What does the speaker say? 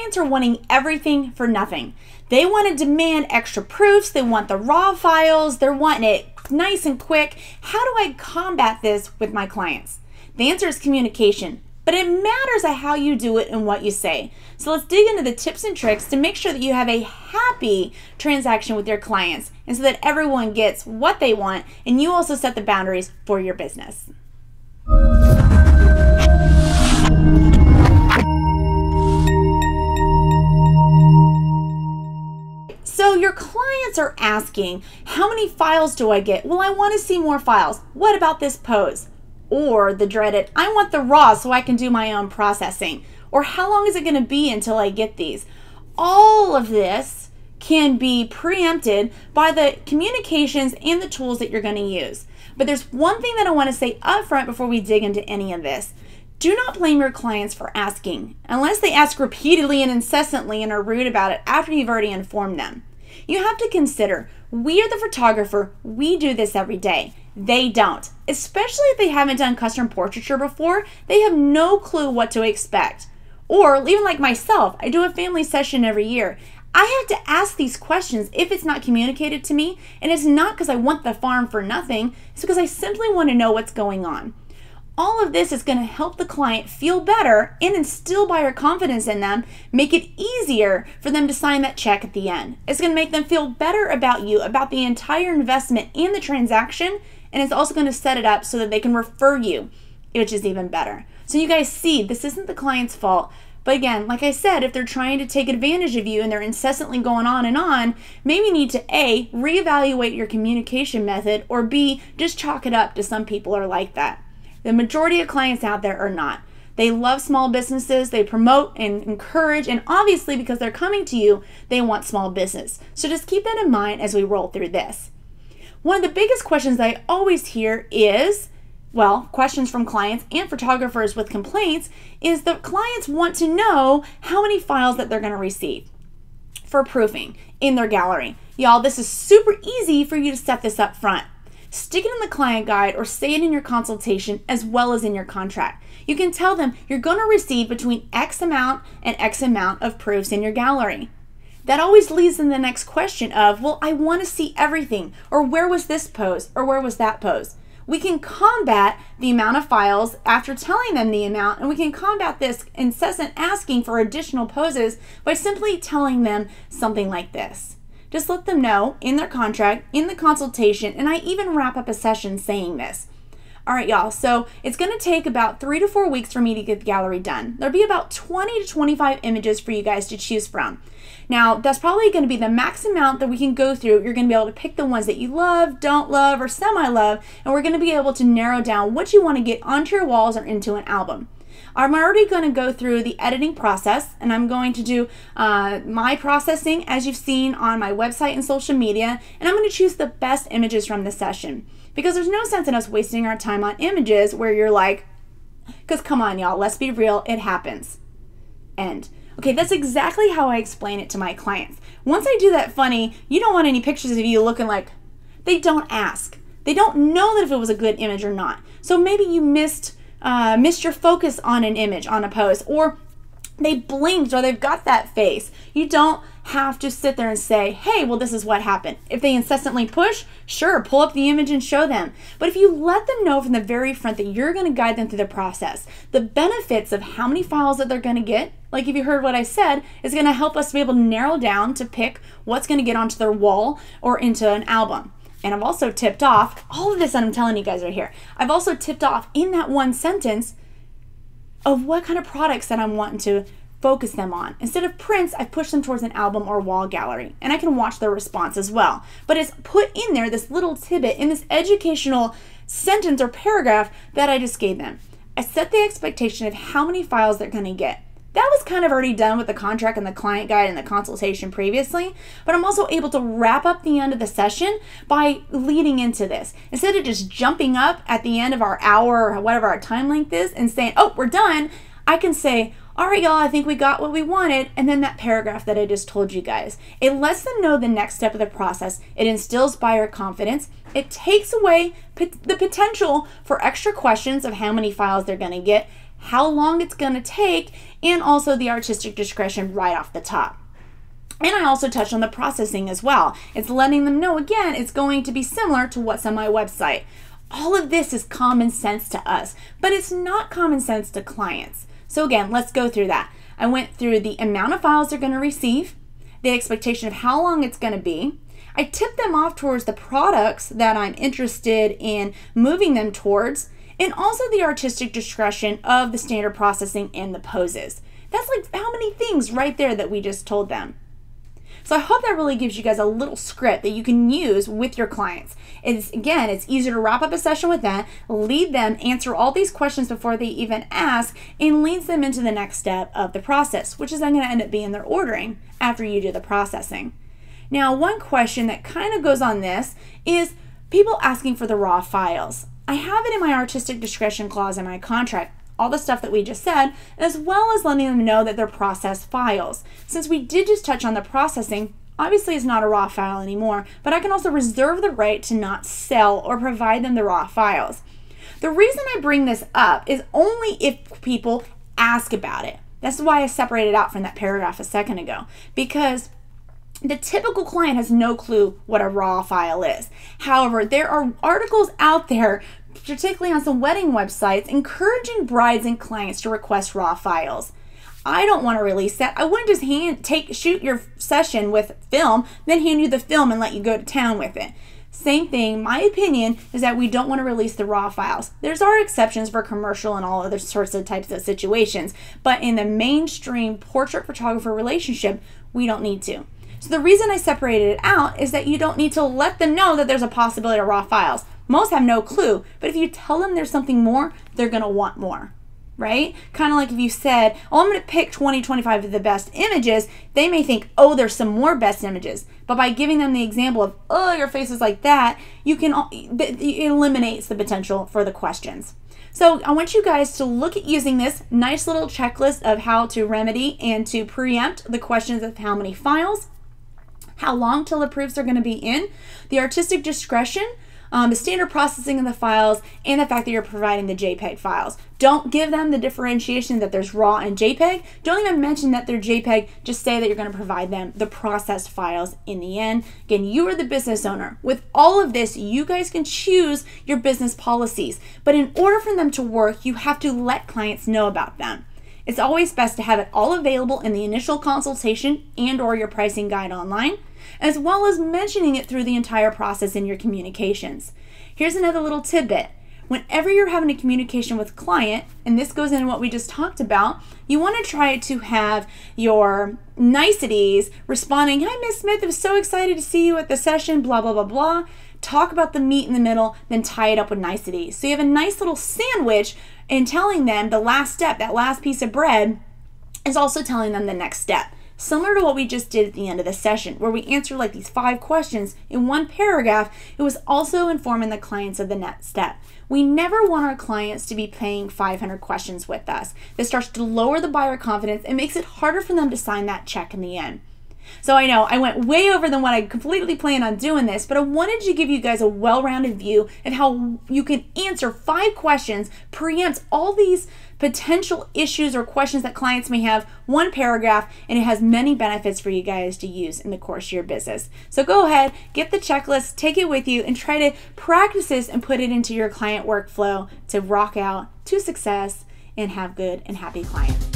clients are wanting everything for nothing. They want to demand extra proofs. They want the raw files. They're wanting it nice and quick. How do I combat this with my clients? The answer is communication, but it matters how you do it and what you say. So let's dig into the tips and tricks to make sure that you have a happy transaction with your clients, and so that everyone gets what they want and you also set the boundaries for your business. So your clients are asking, how many files do I get? Well, I want to see more files. What about this pose? Or the dreaded, I want the raw so I can do my own processing. Or how long is it going to be until I get these? All of this can be preempted by the communications and the tools that you're going to use. But there's one thing that I want to say up front before we dig into any of this. Do not blame your clients for asking, unless they ask repeatedly and incessantly and are rude about it after you've already informed them. You have to consider, we are the photographer, we do this every day. They don't. Especially if they haven't done custom portraiture before, they have no clue what to expect. Or even like myself, I do a family session every year. I have to ask these questions if it's not communicated to me, and it's not because I want the farm for nothing, it's because I simply want to know what's going on. All of this is going to help the client feel better and instill buyer confidence in them, make it easier for them to sign that check at the end. It's going to make them feel better about you, about the entire investment and the transaction, and it's also going to set it up so that they can refer you, which is even better. So you guys see, this isn't the client's fault. But again, like I said, if they're trying to take advantage of you and they're incessantly going on, maybe you need to A, reevaluate your communication method, or B, just chalk it up to some people are like that. The majority of clients out there are not. They love small businesses, they promote and encourage, and obviously because they're coming to you, they want small business. So just keep that in mind as we roll through this. One of the biggest questions that I always hear is, well, questions from clients and photographers with complaints, is the clients want to know how many files that they're going to receive for proofing in their gallery. Y'all, this is super easy for you to set this up front. Stick it in the client guide or say it in your consultation as well as in your contract. You can tell them you're going to receive between X amount and X amount of proofs in your gallery. That always leads in the next question of, well, I want to see everything, or where was this pose, or where was that pose? We can combat the amount of files after telling them the amount, and we can combat this incessant asking for additional poses by simply telling them something like this. Just let them know in their contract, in the consultation, and I even wrap up a session saying this. All right, y'all, so it's going to take about 3 to 4 weeks for me to get the gallery done. There'll be about 20 to 25 images for you guys to choose from. Now, that's probably going to be the max amount that we can go through. You're going to be able to pick the ones that you love, don't love, or semi-love, and we're going to be able to narrow down what you want to get onto your walls or into an album. I'm already going to go through the editing process, and I'm going to do my processing as you've seen on my website and social media, and I'm going to choose the best images from the session, because there's no sense in us wasting our time on images where you're like, because come on y'all, let's be real, it happens. End. Okay, that's exactly how I explain it to my clients. Once I do that funny, you don't want any pictures of you looking like, they don't ask. They don't know that if it was a good image or not. So maybe you missed your focus on an image, on a pose, or they blinked, or they've got that face. You don't have to sit there and say, hey, well, this is what happened. If they incessantly push, sure, pull up the image and show them. But if you let them know from the very front that you're going to guide them through the process, the benefits of how many files that they're going to get, like if you heard what I said, is going to help us to be able to narrow down to pick what's going to get onto their wall or into an album. And I've also tipped off, all of this that I'm telling you guys right here, I've also tipped off in that one sentence of what kind of products that I'm wanting to focus them on. Instead of prints, I've pushed them towards an album or wall gallery, and I can watch their response as well. But it's put in there this little tidbit in this educational sentence or paragraph that I just gave them. I set the expectation of how many files they're going to get. That was kind of already done with the contract and the client guide and the consultation previously, but I'm also able to wrap up the end of the session by leading into this. Instead of just jumping up at the end of our hour or whatever our time length is and saying, oh, we're done, I can say, all right, y'all, I think we got what we wanted, and then that paragraph that I just told you guys. It lets them know the next step of the process. It instills buyer confidence. It takes away the potential for extra questions of how many files they're going to get, how long it's going to take, and also the artistic discretion right off the top. And I also touched on the processing as well. It's letting them know, again, it's going to be similar to what's on my website. All of this is common sense to us, but it's not common sense to clients. So again, let's go through that. I went through the amount of files they're going to receive, the expectation of how long it's going to be. I tipped them off towards the products that I'm interested in moving them towards, and also the artistic discretion of the standard processing and the poses. That's like how many things right there that we just told them. So I hope that really gives you guys a little script that you can use with your clients. Again, it's easier to wrap up a session with that, lead them, answer all these questions before they even ask, and leads them into the next step of the process, which is then going to end up being their ordering after you do the processing. Now, one question that kind of goes on this is people asking for the raw files. I have it in my artistic discretion clause in my contract, all the stuff that we just said, as well as letting them know that they're processed files. Since we did just touch on the processing, obviously it's not a raw file anymore, but I can also reserve the right to not sell or provide them the raw files. The reason I bring this up is only if people ask about it. That's why I separated out from that paragraph a second ago, because the typical client has no clue what a raw file is. However, there are articles out there, particularly on some wedding websites, encouraging brides and clients to request raw files. I don't want to release that. I wouldn't just shoot your session with film, then hand you the film and let you go to town with it. Same thing, my opinion is that we don't want to release the raw files. There's our exceptions for commercial and all other sorts of types of situations, but in the mainstream portrait photographer relationship, we don't need to. So the reason I separated it out is that you don't need to let them know that there's a possibility of raw files. Most have no clue, but if you tell them there's something more, they're going to want more, right? Kind of like if you said, oh, I'm going to pick 20, 25 of the best images, they may think, oh, there's some more best images. But by giving them the example of, oh, your face is like that, it eliminates the potential for the questions. So I want you guys to look at using this nice little checklist of how to remedy and to preempt the questions of how many files, how long till the proofs are going to be in, the artistic discretion, the standard processing of the files, and the fact that you're providing the JPEG files. Don't give them the differentiation that there's RAW and JPEG. Don't even mention that they're JPEG. Just say that you're going to provide them the processed files in the end. Again, you are the business owner. With all of this, you guys can choose your business policies. But in order for them to work, you have to let clients know about them. It's always best to have it all available in the initial consultation and/or your pricing guide online, as well as mentioning it through the entire process in your communications. Here's another little tidbit. Whenever you're having a communication with a client, and this goes into what we just talked about, you want to try to have your niceties responding, hi, Miss Smith, I was so excited to see you at the session, blah, blah, blah, blah. Talk about the meat in the middle, then tie it up with niceties. So you have a nice little sandwich in telling them the last step, that last piece of bread, is also telling them the next step. Similar to what we just did at the end of the session, where we answered like these 5 questions in one paragraph, it was also informing the clients of the next step. We never want our clients to be paying 500 questions with us. This starts to lower the buyer confidence and makes it harder for them to sign that check in the end. So I know I went way over than what I completely planned on doing this, but I wanted to give you guys a well-rounded view of how you can answer 5 questions, preempt all these potential issues or questions that clients may have, one paragraph, and it has many benefits for you guys to use in the course of your business. So go ahead, get the checklist, take it with you, and try to practice this and put it into your client workflow to rock out to success and have good and happy clients.